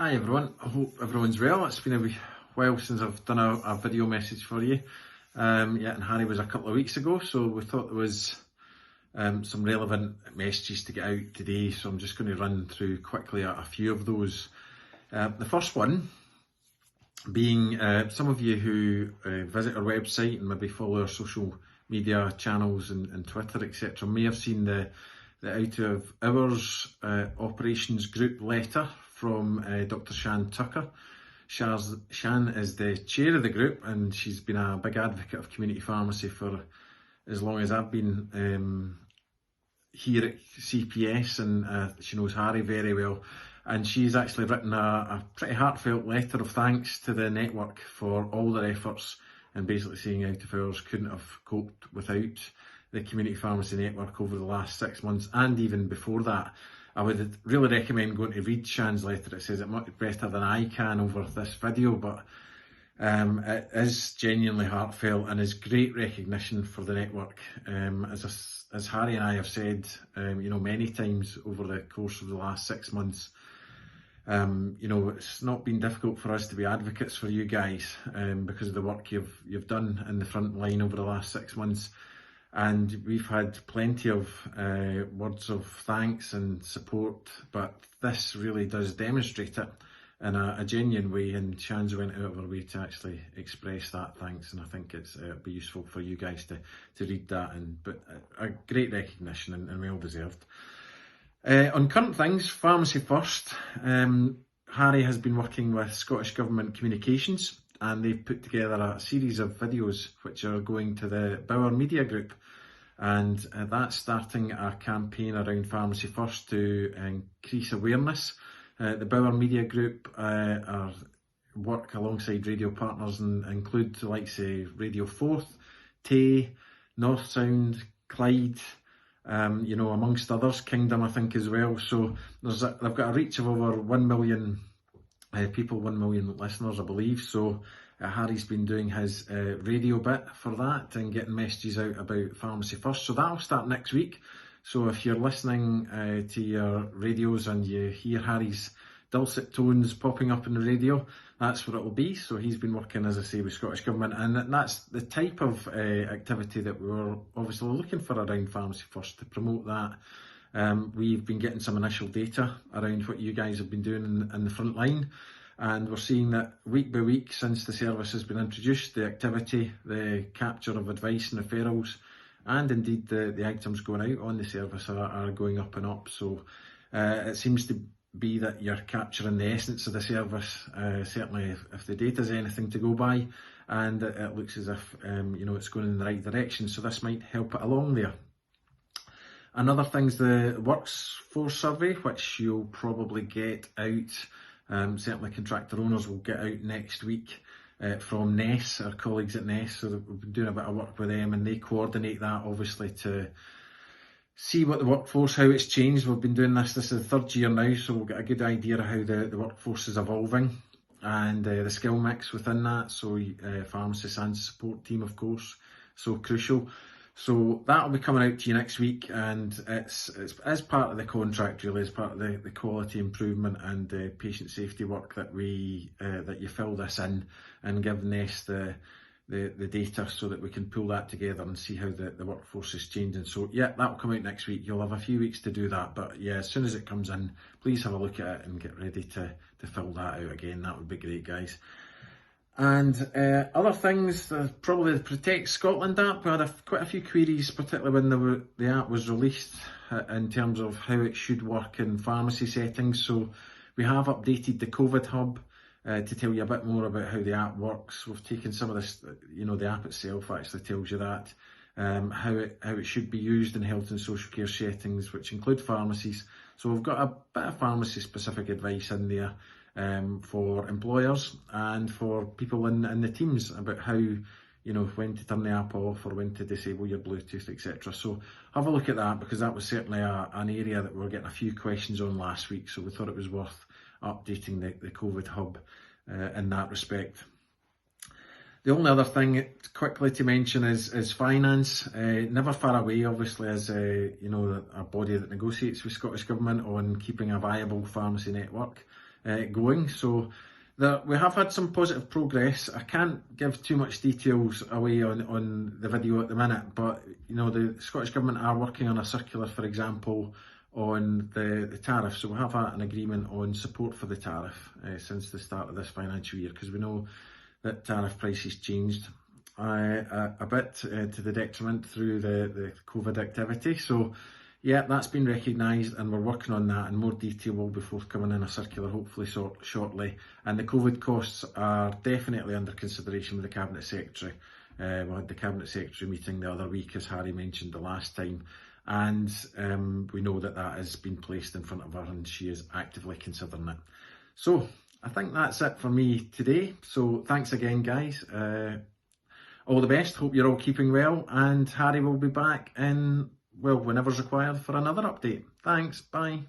Hi everyone, I hope everyone's well. It's been a wee while since I've done a video message for you. And Harry was a couple of weeks ago, so we thought there was some relevant messages to get out today, so I'm just going to run through quickly a few of those. The first one being some of you who visit our website and maybe follow our social media channels and Twitter, etc., may have seen the out of hours operations group letter from Dr. Shan Tucker. Shan is the chair of the group, and she's been a big advocate of community pharmacy for as long as I've been here at CPS, and she knows Harry very well. And she's actually written a pretty heartfelt letter of thanks to the network for all their efforts, and basically saying out of hours couldn't have coped without the community pharmacy network over the last 6 months and even before that. I would really recommend going to read Shan's letter. It says it much better than I can over this video, but it is genuinely heartfelt and is great recognition for the network. As Harry and I have said, many times over the course of the last 6 months, it's not been difficult for us to be advocates for you guys because of the work you've done in the front line over the last 6 months. And we've had plenty of words of thanks and support, but this really does demonstrate it in a genuine way, and Shan's went out of her way to actually express that thanks, and I think it'll be useful for you guys to read that, but a great recognition and well deserved. On current things, Pharmacy First, Harry has been working with Scottish Government Communications, and they've put together a series of videos which are going to the Bauer Media Group, and that's starting a campaign around Pharmacy First to increase awareness. The Bauer Media Group work alongside radio partners and include the likes of Radio Forth, Tay, North Sound, Clyde, amongst others, Kingdom I think as well. So they've got a reach of over 1 million people, 1 million listeners I believe. So Harry's been doing his radio bit for that and getting messages out about Pharmacy First. So that'll start next week. So if you're listening to your radios and you hear Harry's dulcet tones popping up on the radio, that's what it will be. So he's been working, as I say, with Scottish Government, and that's the type of activity that we were obviously looking for around Pharmacy First to promote that. We've been getting some initial data around what you guys have been doing in the front line, and we're seeing that week by week since the service has been introduced, the activity, the capture of advice and referrals, and indeed the items going out on the service are going up and up. So it seems to be that you're capturing the essence of the service, certainly if the data is anything to go by, and it looks as if it's going in the right direction. So this might help it along there. Another thing's the workforce survey, which you'll probably get out. Certainly contractor owners will get out next week from NES, our colleagues at NES. So we've been doing a bit of work with them, and they coordinate that obviously to see what the workforce, how it's changed. We've been doing this is the third year now, so we'll get a good idea of how the workforce is evolving and the skill mix within that. So pharmacists and support team, of course, so crucial. So that'll be coming out to you next week, and it's as part of the contract, really, as part of the quality improvement and patient safety work that that you fill this in and give NES the data so that we can pull that together and see how the workforce is changing. So yeah, that'll come out next week. You'll have a few weeks to do that, but yeah, as soon as it comes in, please have a look at it and get ready to fill that out again. That would be great, guys. And other things, probably the Protect-Scotland app. We had quite a few queries, particularly when the app was released, in terms of how it should work in pharmacy settings. So we have updated the COVID hub to tell you a bit more about how the app works. We've taken some of this, the app itself actually tells you that, how it should be used in health and social care settings, which include pharmacies. So we've got a bit of pharmacy specific advice in there for employers and for people in the teams about how, when to turn the app off or when to disable your Bluetooth, etc. So have a look at that, because that was certainly an area that we were getting a few questions on last week. So we thought it was worth updating the COVID hub in that respect. The only other thing quickly to mention is finance. Never far away, obviously, as a body that negotiates with Scottish Government on keeping a viable pharmacy network. going. So we have had some positive progress. I can't give too much details away on the video at the minute, but you know, the Scottish Government are working on a circular, for example, on the tariff. So we have an agreement on support for the tariff since the start of this financial year, because we know that tariff prices changed a bit to the detriment through the COVID activity. So yeah, that's been recognised and we're working on that, and more detail will be forthcoming in a circular hopefully shortly. And the COVID costs are definitely under consideration with the Cabinet Secretary. We had the Cabinet Secretary meeting the other week, as Harry mentioned the last time, and we know that has been placed in front of her and she is actively considering it. So I think that's it for me today. So thanks again, guys. All the best. Hope you're all keeping well, and Harry will be back in, well, whenever's required for another update. Thanks. Bye.